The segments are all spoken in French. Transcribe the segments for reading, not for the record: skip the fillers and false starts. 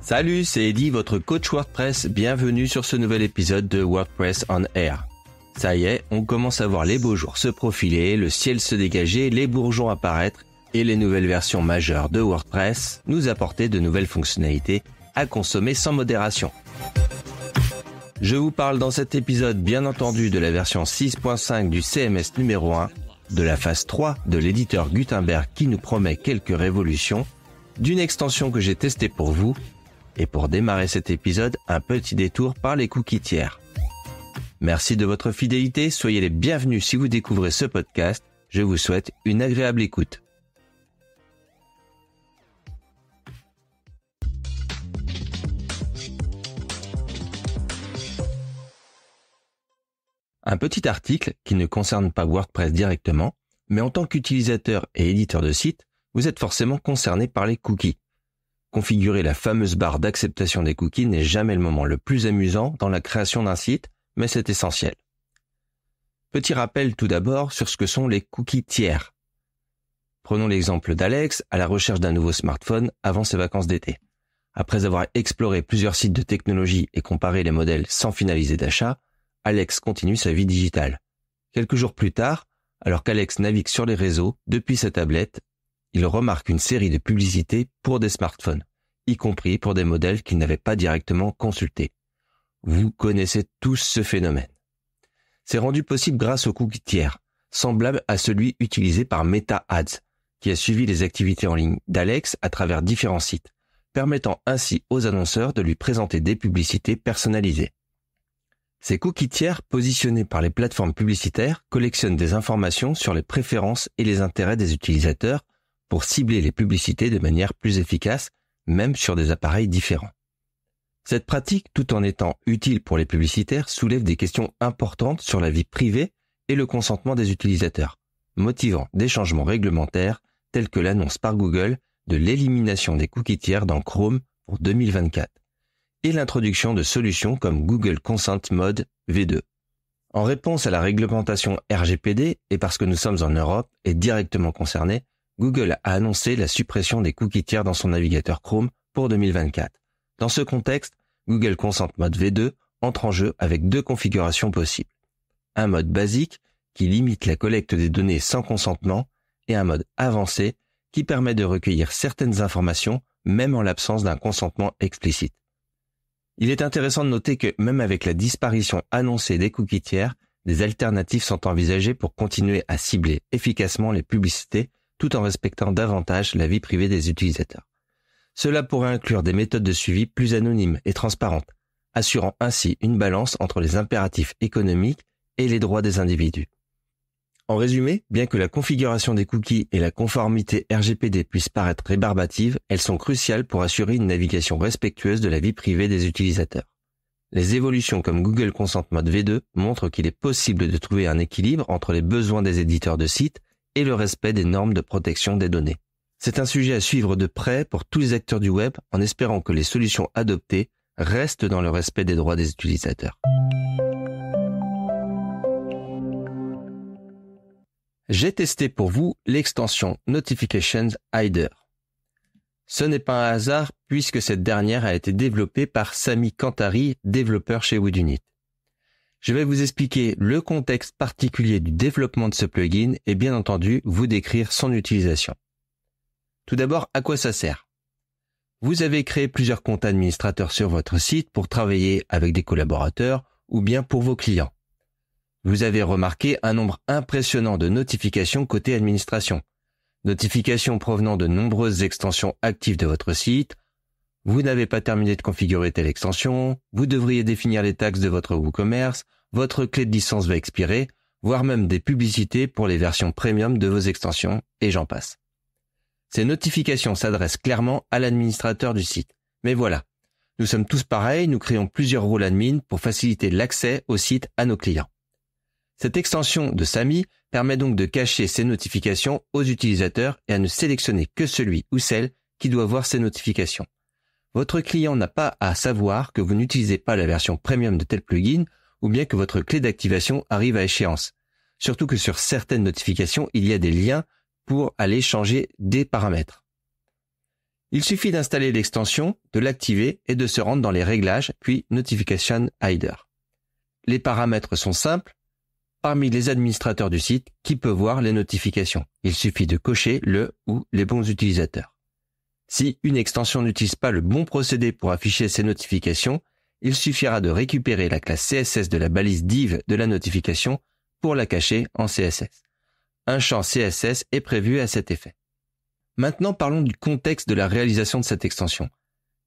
Salut, c'est Eddy, votre coach WordPress. Bienvenue sur ce nouvel épisode de WordPress on Air. Ça y est, on commence à voir les beaux jours se profiler, le ciel se dégager, les bourgeons apparaître et les nouvelles versions majeures de WordPress nous apporter de nouvelles fonctionnalités à consommer sans modération. Je vous parle dans cet épisode bien entendu de la version 6.5 du CMS numéro 1, de la phase 3 de l'éditeur Gutenberg qui nous promet quelques révolutions, d'une extension que j'ai testée pour vous, et pour démarrer cet épisode, un petit détour par les cookies tiers. Merci de votre fidélité, soyez les bienvenus si vous découvrez ce podcast, je vous souhaite une agréable écoute. Un petit article qui ne concerne pas WordPress directement, mais en tant qu'utilisateur et éditeur de site, vous êtes forcément concerné par les cookies. Configurer la fameuse barre d'acceptation des cookies n'est jamais le moment le plus amusant dans la création d'un site, mais c'est essentiel. Petit rappel tout d'abord sur ce que sont les cookies tiers. Prenons l'exemple d'Alex à la recherche d'un nouveau smartphone avant ses vacances d'été. Après avoir exploré plusieurs sites de technologie et comparé les modèles sans finaliser d'achat, Alex continue sa vie digitale. Quelques jours plus tard, alors qu'Alex navigue sur les réseaux depuis sa tablette, il remarque une série de publicités pour des smartphones, y compris pour des modèles qu'il n'avait pas directement consultés. Vous connaissez tous ce phénomène. C'est rendu possible grâce aux cookies tiers, semblable à celui utilisé par Meta Ads, qui a suivi les activités en ligne d'Alex à travers différents sites, permettant ainsi aux annonceurs de lui présenter des publicités personnalisées. Ces cookies tiers, positionnés par les plateformes publicitaires, collectionnent des informations sur les préférences et les intérêts des utilisateurs pour cibler les publicités de manière plus efficace, même sur des appareils différents. Cette pratique, tout en étant utile pour les publicitaires, soulève des questions importantes sur la vie privée et le consentement des utilisateurs, motivant des changements réglementaires tels que l'annonce par Google de l'élimination des cookies tiers dans Chrome pour 2024 et l'introduction de solutions comme Google Consent Mode V2. En réponse à la réglementation RGPD et parce que nous sommes en Europe et directement concernés, Google a annoncé la suppression des cookies tiers dans son navigateur Chrome pour 2024. Dans ce contexte, Google Consent Mode V2 entre en jeu avec deux configurations possibles. Un mode basique qui limite la collecte des données sans consentement et un mode avancé qui permet de recueillir certaines informations même en l'absence d'un consentement explicite. Il est intéressant de noter que même avec la disparition annoncée des cookies tiers, des alternatives sont envisagées pour continuer à cibler efficacement les publicités tout en respectant davantage la vie privée des utilisateurs. Cela pourrait inclure des méthodes de suivi plus anonymes et transparentes, assurant ainsi une balance entre les impératifs économiques et les droits des individus. En résumé, bien que la configuration des cookies et la conformité RGPD puissent paraître rébarbatives, elles sont cruciales pour assurer une navigation respectueuse de la vie privée des utilisateurs. Les évolutions comme Google Consent Mode V2 montrent qu'il est possible de trouver un équilibre entre les besoins des éditeurs de sites et le respect des normes de protection des données. C'est un sujet à suivre de près pour tous les acteurs du web en espérant que les solutions adoptées restent dans le respect des droits des utilisateurs. J'ai testé pour vous l'extension Notifications Hider. Ce n'est pas un hasard puisque cette dernière a été développée par Sami Kantari, développeur chez Woodunit. Je vais vous expliquer le contexte particulier du développement de ce plugin et bien entendu vous décrire son utilisation. Tout d'abord, à quoi ça sert ? Vous avez créé plusieurs comptes administrateurs sur votre site pour travailler avec des collaborateurs ou bien pour vos clients. Vous avez remarqué un nombre impressionnant de notifications côté administration. Notifications provenant de nombreuses extensions actives de votre site. Vous n'avez pas terminé de configurer telle extension, vous devriez définir les taxes de votre WooCommerce, votre clé de licence va expirer, voire même des publicités pour les versions premium de vos extensions, et j'en passe. Ces notifications s'adressent clairement à l'administrateur du site. Mais voilà, nous sommes tous pareils, nous créons plusieurs rôles admin pour faciliter l'accès au site à nos clients. Cette extension de Sami permet donc de cacher ces notifications aux utilisateurs et à ne sélectionner que celui ou celle qui doit voir ces notifications. Votre client n'a pas à savoir que vous n'utilisez pas la version premium de tel plugin ou bien que votre clé d'activation arrive à échéance. Surtout que sur certaines notifications, il y a des liens pour aller changer des paramètres. Il suffit d'installer l'extension, de l'activer et de se rendre dans les réglages, puis Notification Hider. Les paramètres sont simples. Parmi les administrateurs du site, qui peut voir les notifications? Il suffit de cocher le ou les bons utilisateurs. Si une extension n'utilise pas le bon procédé pour afficher ces notifications, il suffira de récupérer la classe CSS de la balise div de la notification pour la cacher en CSS. Un champ CSS est prévu à cet effet. Maintenant, parlons du contexte de la réalisation de cette extension.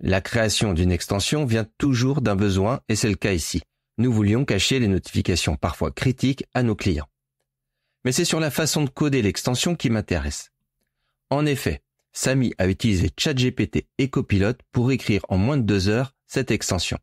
La création d'une extension vient toujours d'un besoin et c'est le cas ici. Nous voulions cacher les notifications parfois critiques à nos clients. Mais c'est sur la façon de coder l'extension qui m'intéresse. En effet, Samy a utilisé ChatGPT et Copilot pour écrire en moins de 2 heures cette extension.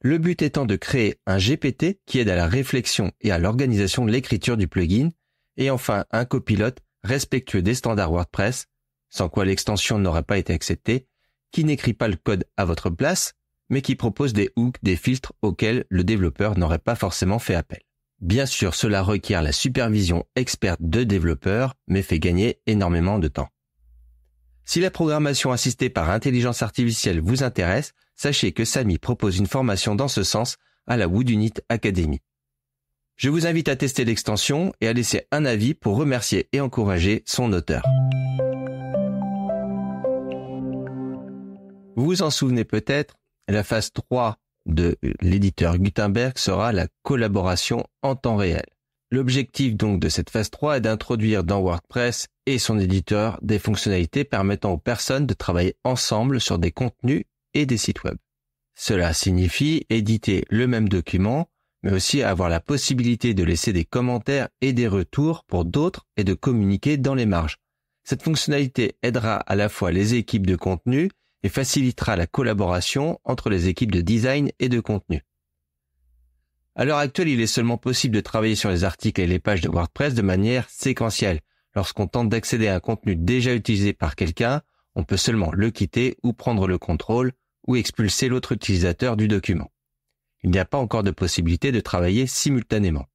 Le but étant de créer un GPT qui aide à la réflexion et à l'organisation de l'écriture du plugin, et enfin un Copilot respectueux des standards WordPress, sans quoi l'extension n'aurait pas été acceptée, qui n'écrit pas le code à votre place, mais qui propose des hooks, des filtres auxquels le développeur n'aurait pas forcément fait appel. Bien sûr, cela requiert la supervision experte de développeurs, mais fait gagner énormément de temps. Si la programmation assistée par intelligence artificielle vous intéresse, sachez que Samy propose une formation dans ce sens à la Woodunit Academy. Je vous invite à tester l'extension et à laisser un avis pour remercier et encourager son auteur. Vous vous en souvenez peut-être, la phase 3 de l'éditeur Gutenberg sera la collaboration en temps réel. L'objectif donc de cette phase 3 est d'introduire dans WordPress et son éditeur des fonctionnalités permettant aux personnes de travailler ensemble sur des contenus et des sites web. Cela signifie éditer le même document, mais aussi avoir la possibilité de laisser des commentaires et des retours pour d'autres et de communiquer dans les marges. Cette fonctionnalité aidera à la fois les équipes de contenu et facilitera la collaboration entre les équipes de design et de contenu. À l'heure actuelle, il est seulement possible de travailler sur les articles et les pages de WordPress de manière séquentielle. Lorsqu'on tente d'accéder à un contenu déjà utilisé par quelqu'un, on peut seulement le quitter ou prendre le contrôle ou expulser l'autre utilisateur du document. Il n'y a pas encore de possibilité de travailler simultanément.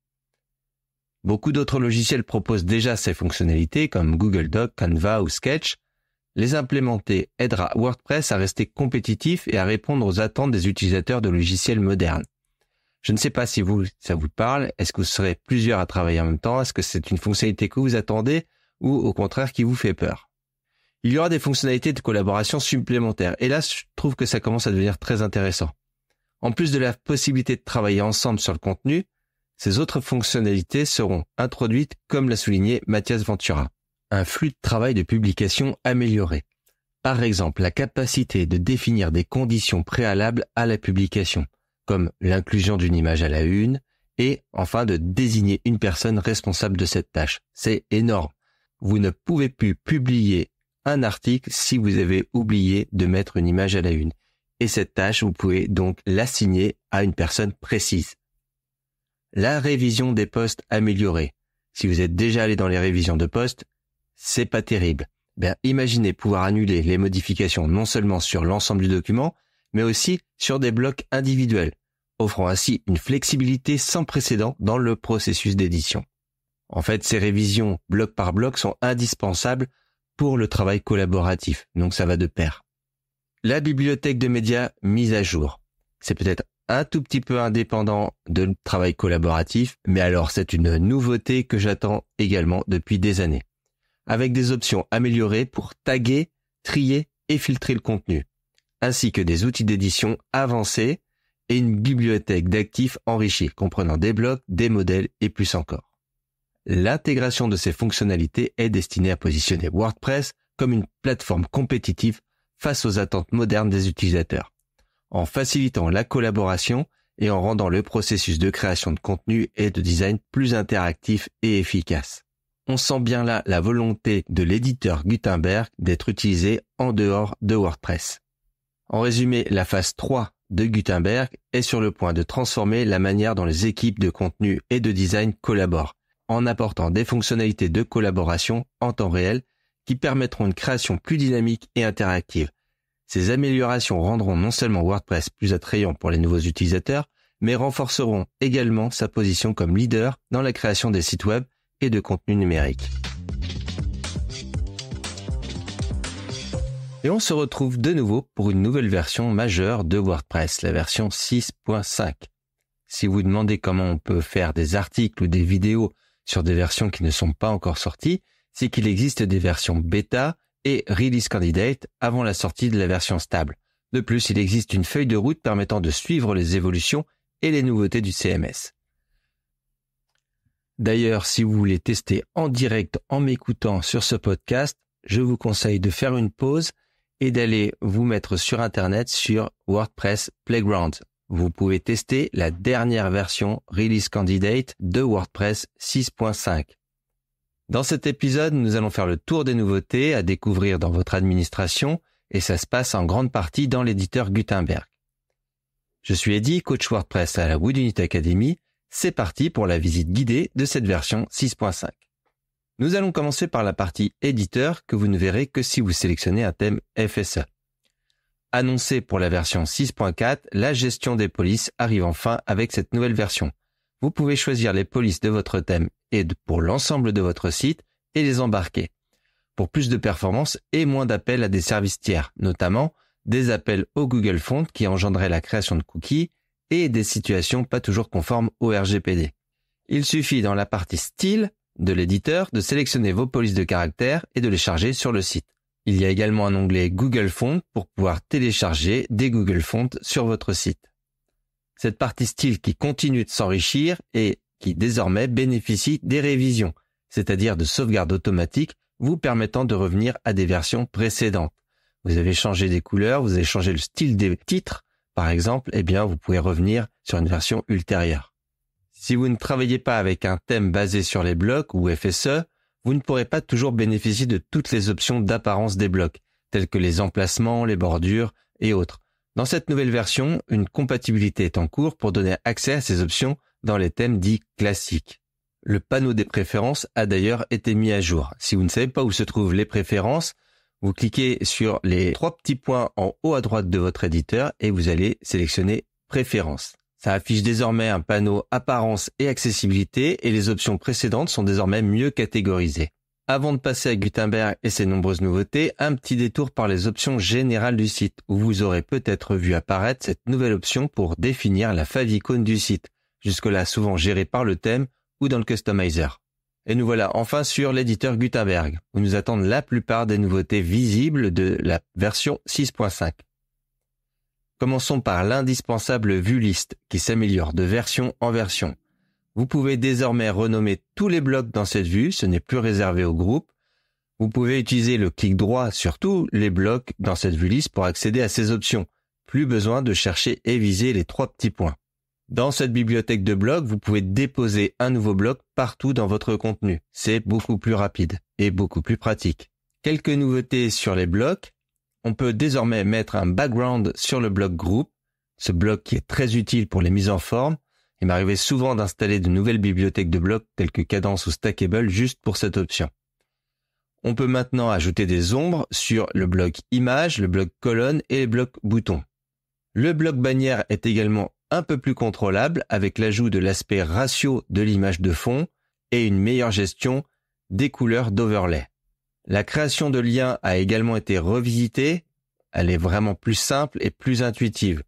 Beaucoup d'autres logiciels proposent déjà ces fonctionnalités comme Google Docs, Canva ou Sketch. Les implémenter aidera WordPress à rester compétitif et à répondre aux attentes des utilisateurs de logiciels modernes. Je ne sais pas si ça vous parle. Est-ce que vous serez plusieurs à travailler en même temps? Est-ce que c'est une fonctionnalité que vous attendez ou au contraire qui vous fait peur? Il y aura des fonctionnalités de collaboration supplémentaires. Et là, je trouve que ça commence à devenir très intéressant. En plus de la possibilité de travailler ensemble sur le contenu, ces autres fonctionnalités seront introduites comme l'a souligné Mathias Ventura. Un flux de travail de publication amélioré. Par exemple, la capacité de définir des conditions préalables à la publication, comme l'inclusion d'une image à la une, et enfin de désigner une personne responsable de cette tâche. C'est énorme. Vous ne pouvez plus publier un article si vous avez oublié de mettre une image à la une. Et cette tâche, vous pouvez donc l'assigner à une personne précise. La révision des posts améliorée. Si vous êtes déjà allé dans les révisions de posts, c'est pas terrible. Imaginez pouvoir annuler les modifications non seulement sur l'ensemble du document, mais aussi sur des blocs individuels, offrant ainsi une flexibilité sans précédent dans le processus d'édition. En fait, ces révisions bloc par bloc sont indispensables pour le travail collaboratif, donc ça va de pair. La bibliothèque de médias mise à jour. C'est peut-être un tout petit peu indépendant de travail collaboratif, mais alors c'est une nouveauté que j'attends également depuis des années. Avec des options améliorées pour taguer, trier et filtrer le contenu, ainsi que des outils d'édition avancés et une bibliothèque d'actifs enrichie, comprenant des blocs, des modèles et plus encore. L'intégration de ces fonctionnalités est destinée à positionner WordPress comme une plateforme compétitive face aux attentes modernes des utilisateurs, en facilitant la collaboration et en rendant le processus de création de contenu et de design plus interactif et efficace. On sent bien là la volonté de l'éditeur Gutenberg d'être utilisé en dehors de WordPress. En résumé, la phase 3 de Gutenberg est sur le point de transformer la manière dont les équipes de contenu et de design collaborent, en apportant des fonctionnalités de collaboration en temps réel qui permettront une création plus dynamique et interactive. Ces améliorations rendront non seulement WordPress plus attrayant pour les nouveaux utilisateurs, mais renforceront également sa position comme leader dans la création des sites web et de contenu numérique. Et on se retrouve de nouveau pour une nouvelle version majeure de WordPress, la version 6.5. Si vous demandez comment on peut faire des articles ou des vidéos sur des versions qui ne sont pas encore sorties, c'est qu'il existe des versions bêta et release candidate avant la sortie de la version stable. De plus, il existe une feuille de route permettant de suivre les évolutions et les nouveautés du CMS. D'ailleurs, si vous voulez tester en direct en m'écoutant sur ce podcast, je vous conseille de faire une pause et d'aller vous mettre sur Internet sur WordPress Playground. Vous pouvez tester la dernière version Release Candidate de WordPress 6.5. Dans cet épisode, nous allons faire le tour des nouveautés à découvrir dans votre administration et ça se passe en grande partie dans l'éditeur Gutenberg. Je suis Eddy, coach WordPress à la Woodunit Academy. C'est parti pour la visite guidée de cette version 6.5. Nous allons commencer par la partie éditeur que vous ne verrez que si vous sélectionnez un thème FSE. Annoncé pour la version 6.4, la gestion des polices arrive enfin avec cette nouvelle version. Vous pouvez choisir les polices de votre thème et pour l'ensemble de votre site et les embarquer. Pour plus de performance et moins d'appels à des services tiers, notamment des appels au Google Font qui engendraient la création de cookies et des situations pas toujours conformes au RGPD. Il suffit dans la partie style de l'éditeur de sélectionner vos polices de caractères et de les charger sur le site. Il y a également un onglet Google Font pour pouvoir télécharger des Google Fonts sur votre site. Cette partie style qui continue de s'enrichir et qui désormais bénéficie des révisions, c'est-à-dire de sauvegardes automatiques vous permettant de revenir à des versions précédentes. Vous avez changé des couleurs, vous avez changé le style des titres, par exemple, vous pouvez revenir sur une version ultérieure. Si vous ne travaillez pas avec un thème basé sur les blocs ou FSE, vous ne pourrez pas toujours bénéficier de toutes les options d'apparence des blocs, telles que les emplacements, les bordures et autres. Dans cette nouvelle version, une compatibilité est en cours pour donner accès à ces options dans les thèmes dits classiques. Le panneau des préférences a d'ailleurs été mis à jour. Si vous ne savez pas où se trouvent les préférences, vous cliquez sur les 3 petits points en haut à droite de votre éditeur et vous allez sélectionner Préférences. Ça affiche désormais un panneau Apparence et Accessibilité et les options précédentes sont désormais mieux catégorisées. Avant de passer à Gutenberg et ses nombreuses nouveautés, un petit détour par les options générales du site où vous aurez peut-être vu apparaître cette nouvelle option pour définir la favicon du site, jusque-là souvent gérée par le thème ou dans le customizer. Et nous voilà enfin sur l'éditeur Gutenberg, où nous attendent la plupart des nouveautés visibles de la version 6.5. Commençons par l'indispensable vue liste qui s'améliore de version en version. Vous pouvez désormais renommer tous les blocs dans cette vue, ce n'est plus réservé au groupe. Vous pouvez utiliser le clic droit sur tous les blocs dans cette vue liste pour accéder à ces options. Plus besoin de chercher et viser les 3 petits points. Dans cette bibliothèque de blocs, vous pouvez déposer un nouveau bloc partout dans votre contenu. C'est beaucoup plus rapide et beaucoup plus pratique. Quelques nouveautés sur les blocs. On peut désormais mettre un background sur le bloc groupe, ce bloc qui est très utile pour les mises en forme. Il m'arrivait souvent d'installer de nouvelles bibliothèques de blocs telles que Cadence ou Stackable juste pour cette option. On peut maintenant ajouter des ombres sur le bloc image, le bloc colonne et les blocs boutons. Le bloc bannière est également un peu plus contrôlable avec l'ajout de l'aspect ratio de l'image de fond et une meilleure gestion des couleurs d'overlay. La création de liens a également été revisitée. Elle est vraiment plus simple et plus intuitive.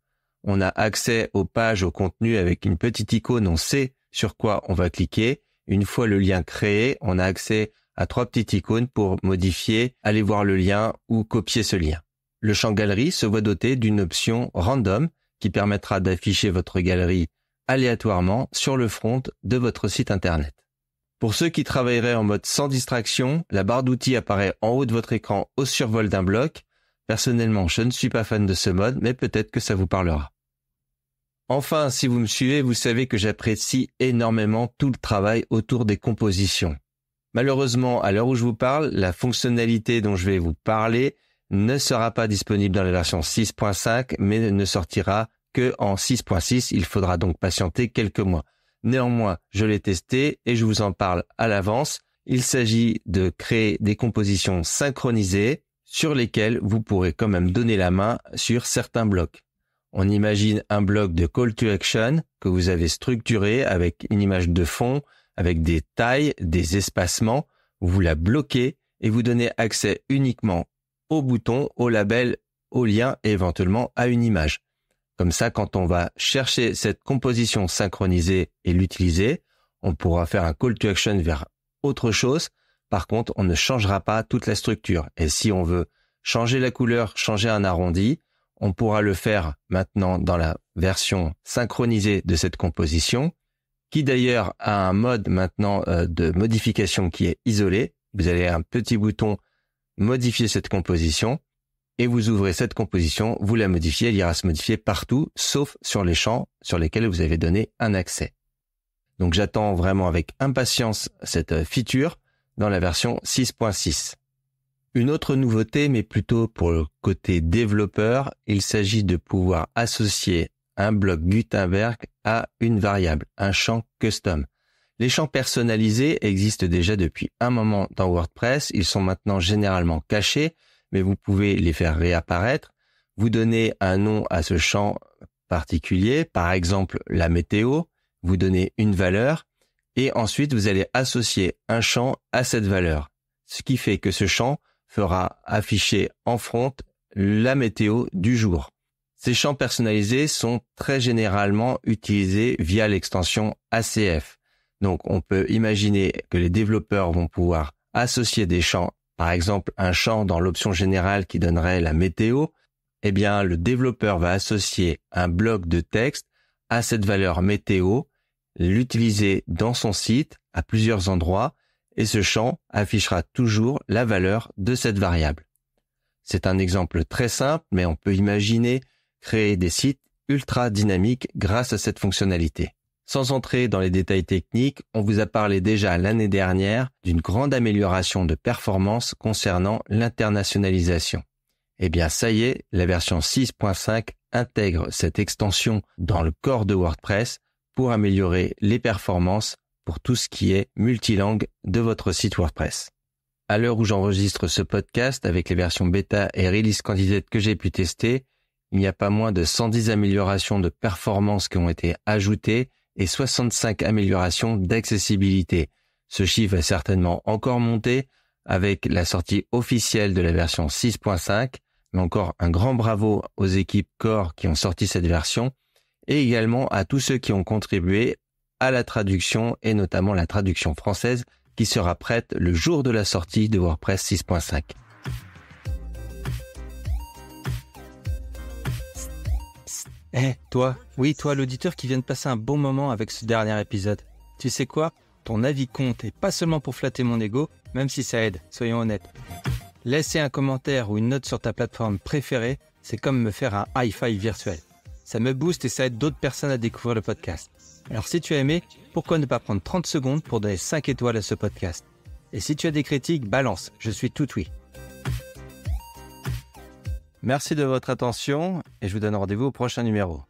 On a accès aux pages, au contenu avec une petite icône, on sait sur quoi on va cliquer. Une fois le lien créé, on a accès à 3 petites icônes pour modifier, aller voir le lien ou copier ce lien. Le champ galerie se voit doté d'une option random qui permettra d'afficher votre galerie aléatoirement sur le front de votre site internet. Pour ceux qui travailleraient en mode sans distraction, la barre d'outils apparaît en haut de votre écran au survol d'un bloc. Personnellement, je ne suis pas fan de ce mode, mais peut-être que ça vous parlera. Enfin, si vous me suivez, vous savez que j'apprécie énormément tout le travail autour des compositions. Malheureusement, à l'heure où je vous parle, la fonctionnalité dont je vais vous parler ne sera pas disponible dans la version 6.5, mais ne sortira que en 6.6. Il faudra donc patienter quelques mois. Néanmoins, je l'ai testé et je vous en parle à l'avance. Il s'agit de créer des compositions synchronisées sur lesquelles vous pourrez quand même donner la main sur certains blocs. On imagine un bloc de call to action que vous avez structuré avec une image de fond, avec des tailles, des espacements. Vous la bloquez et vous donnez accès uniquement au bouton, au label, au lien et éventuellement à une image. Comme ça, quand on va chercher cette composition synchronisée et l'utiliser, on pourra faire un call to action vers autre chose. Par contre, on ne changera pas toute la structure. Et si on veut changer la couleur, changer un arrondi, on pourra le faire maintenant dans la version synchronisée de cette composition, qui d'ailleurs a un mode maintenant de modification qui est isolé. Vous allez un petit bouton modifier cette composition et vous ouvrez cette composition, vous la modifiez, elle ira se modifier partout, sauf sur les champs sur lesquels vous avez donné un accès. Donc j'attends vraiment avec impatience cette feature dans la version 6.6. Une autre nouveauté, mais plutôt pour le côté développeur, il s'agit de pouvoir associer un bloc Gutenberg à une variable, un champ custom. Les champs personnalisés existent déjà depuis un moment dans WordPress, ils sont maintenant généralement cachés, mais vous pouvez les faire réapparaître. Vous donnez un nom à ce champ particulier, par exemple la météo, vous donnez une valeur, et ensuite vous allez associer un champ à cette valeur, ce qui fait que ce champ fera afficher en front la météo du jour. Ces champs personnalisés sont très généralement utilisés via l'extension ACF. Donc on peut imaginer que les développeurs vont pouvoir associer des champs, par exemple un champ dans l'option générale qui donnerait la météo, eh bien le développeur va associer un bloc de texte à cette valeur météo, l'utiliser dans son site à plusieurs endroits, et ce champ affichera toujours la valeur de cette variable. C'est un exemple très simple, mais on peut imaginer créer des sites ultra dynamiques grâce à cette fonctionnalité. Sans entrer dans les détails techniques, on vous a parlé déjà l'année dernière d'une grande amélioration de performance concernant l'internationalisation. Eh bien, ça y est, la version 6.5 intègre cette extension dans le corps de WordPress pour améliorer les performances pour tout ce qui est multilangue de votre site WordPress. À l'heure où j'enregistre ce podcast, avec les versions bêta et release candidate que j'ai pu tester, il n'y a pas moins de 110 améliorations de performance qui ont été ajoutées et 65 améliorations d'accessibilité. Ce chiffre va certainement encore monter avec la sortie officielle de la version 6.5, mais encore un grand bravo aux équipes Core qui ont sorti cette version et également à tous ceux qui ont contribué à la traduction et notamment la traduction française qui sera prête le jour de la sortie de WordPress 6.5. Toi l'auditeur qui vient de passer un bon moment avec ce dernier épisode. Tu sais quoi ? Ton avis compte et pas seulement pour flatter mon ego, même si ça aide, soyons honnêtes. Laisser un commentaire ou une note sur ta plateforme préférée, c'est comme me faire un high five virtuel. Ça me booste et ça aide d'autres personnes à découvrir le podcast. Alors si tu as aimé, pourquoi ne pas prendre 30 secondes pour donner 5 étoiles à ce podcast ? Et si tu as des critiques, balance, je suis tout oui. Merci de votre attention et je vous donne rendez-vous au prochain numéro.